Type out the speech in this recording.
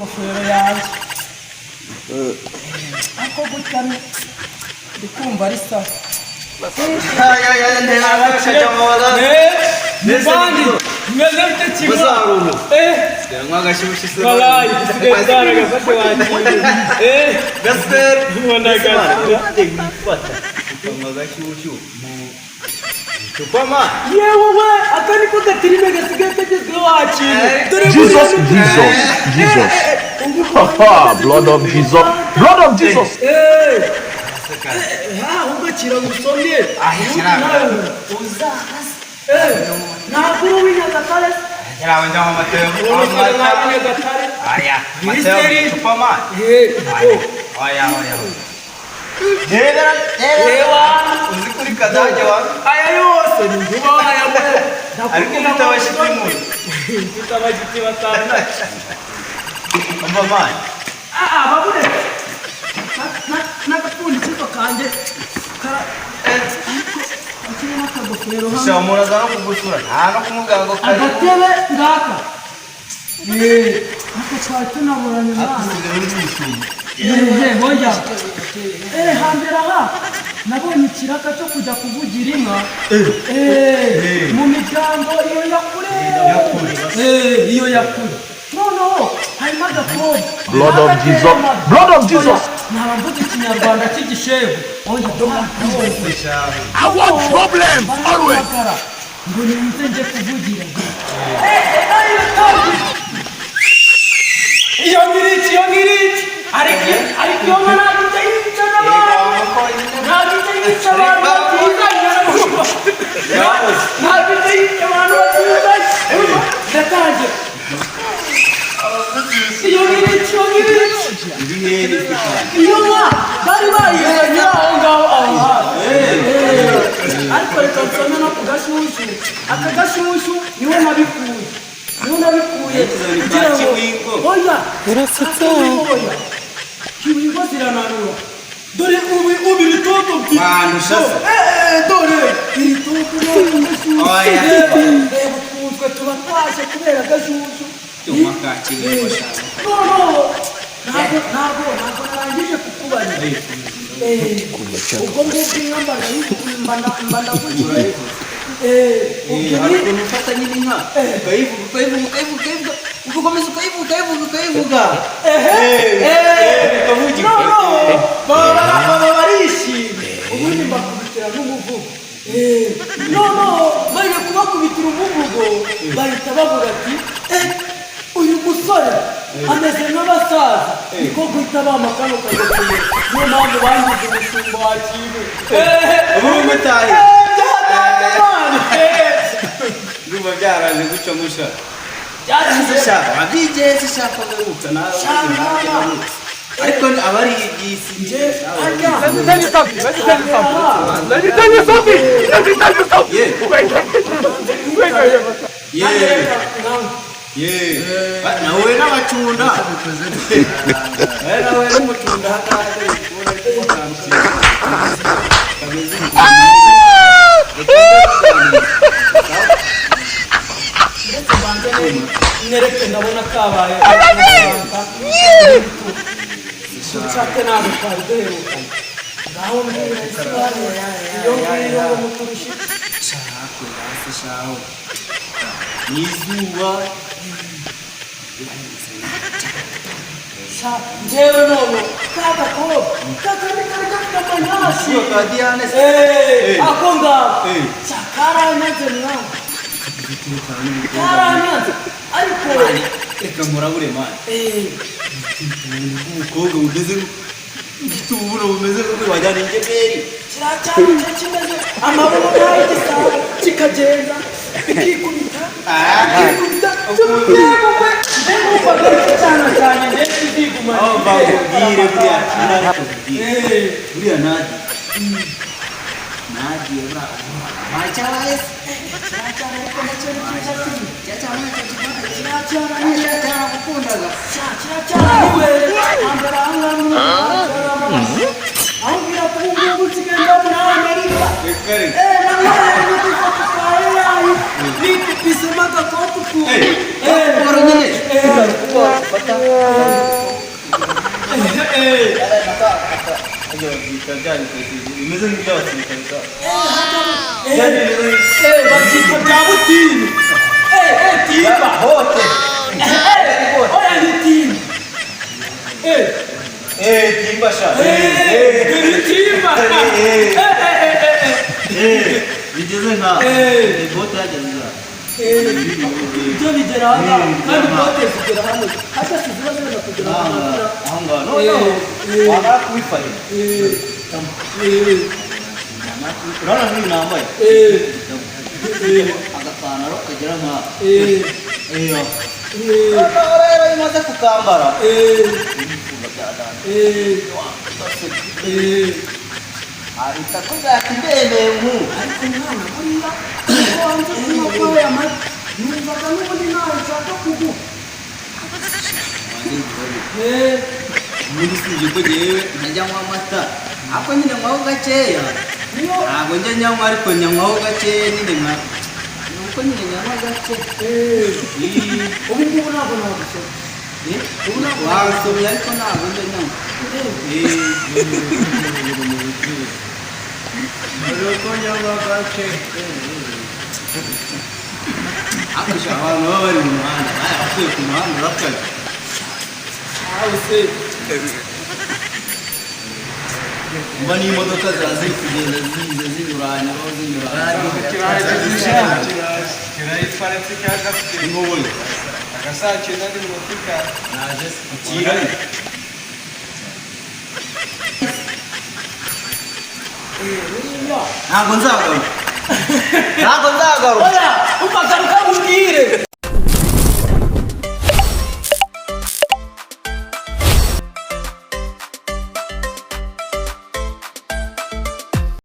ingofero yanjye ako gutya ndikumva ari sawa Muvandi, meze bite kiba? Mwagashyushye se. Wallahi, usigaye zaragafashe wanjye. Gaster, ubona gafata. Mwagashyushyu. Tupama. Yewe we, akani ko gatirime gasigaye kagezweho wakine. Jesus. Blood of Jesus. Blood of Jesus. Ugakira gusomye. Uzaza. Ntabwo w'inyagatare Kirawe njama Mateo Aya Mateo Tupama Aya Dera uzi kuri kadajya wa aya yose ni nduba aya we ariko bitabashyikimu bitabashyikimu batana mama babure n'agapfundikizo kanjye Shamura za no kugusura nta no kumubwira ngo kare agatebe ngaka ako twari tunaburanye hoya hambere aha nabonye ikiraka cyo kujya kuvugira inka mu miryango iyo yakure noneho harimo agakobwa Blood of Jesus. naba mvuga ikinyarwanda cy'igishebu I want problems always. ngo nimuze nje kuvugira iyo ngiriki ariko iyo nka ntabwo ijya yica n'abantu ntabwo ijya yica abantu batizanye ntabwo ijya yica abantu batizanye ndatangira iyo ngiriki iyo nka bari bayizanye aho ngaho aho hantu ariko reka nsome no ku gashyushyu aka gashyushyu niho nabikuye kugira ngo oya urasetse kiwingo zirananura dore ubu ibitoto by'Imana dore ibitoto oya ukunzwe tuba twaje kubera agashyushyu ntabwo narangije kukubarira ubwo ngubwo inyambara mba ndavugira ariko nufata nyine inka ukayivuga ugakomeza ukayivuga baba barishimye ubundi mbakubitira n'umuvugo bari kubakubitira umuvugo bahita bavuga ati uyu musore ameze nk'abasaza niko guhita bamakano kagakeye niyo mpamvu bangize umushumba wa kintu umutahe Ndumva byaraje guca musha abigeze shaka guruka nawe ariko abari ibyisi Let me tell you something. nawe n'abacunda nawe n'umucunda hataje nereke ndabona kabaye nshake ntabwo twari duherukanye ngaho mbwira iyo ngiyo ngo muturushe shaka hasi shaho n'izuba njyewe none kagakobwa kakandi kari gafite akanyashi ka Diane ako ngako karanyanze mwana karanyanze ariko reka murabure mani umukobwa umeze nk'igituburo bumeze nk'uko wajyana ingemeri kiracyari cyo kimeze amaboko y'igisabo kikagenda bikikubita cy'umwegukwe mbega cyane cyane ndetse iziguma aho mbabwire buriya nadi macyaraye kiracyari ariko nacyo ni cyiza kiracyari gukundaga kiracyari niwe ambara ahangaha aho ngira ko ubu ngubu nsigaye muri Amerika Pisema agakoti ukuntu Hey, bimeze nk'iby'abasirikare sa babyita bya butini timba hote oya ni timba timba sha timba bigeze nka bote yageze ibyo bigera hano kandi bote zigera hano hata siziba zibona kugera hano aho ngaho noneho wamara kubifarira urabona nk'ibi nambaye agapantaro kagera nka noneho rero iyo umaze kukambara ahita akubwira ati ndemeye nk'ubu ariko mwana buriya ko wanze kunywa kwawe amata numvaga n'ubundi nawe nshaka kuguha ubundi usibye ko jyewe ntajya nywa amata ariko nyine nywaho gakeya ntabwo njya nyanywa ariko nyanywaho gakeya nyine nka nuko nyine nyanywa gake ubu ngubu ntabwo nagusoma wasomye ariko ntabwo njya nyanywa nuko nyanywa gake akoresha abantu baba bari mu muhanda nawe wasuye ku muhanda urakaze mba n'imodoka ziba ziri kugenda zinyuranyuraho kirayitwaritse cyangwa se ingoboyi agasace nari mu mufuka naje kirayi ntabwo nzagaruka oya umva garuka mubwire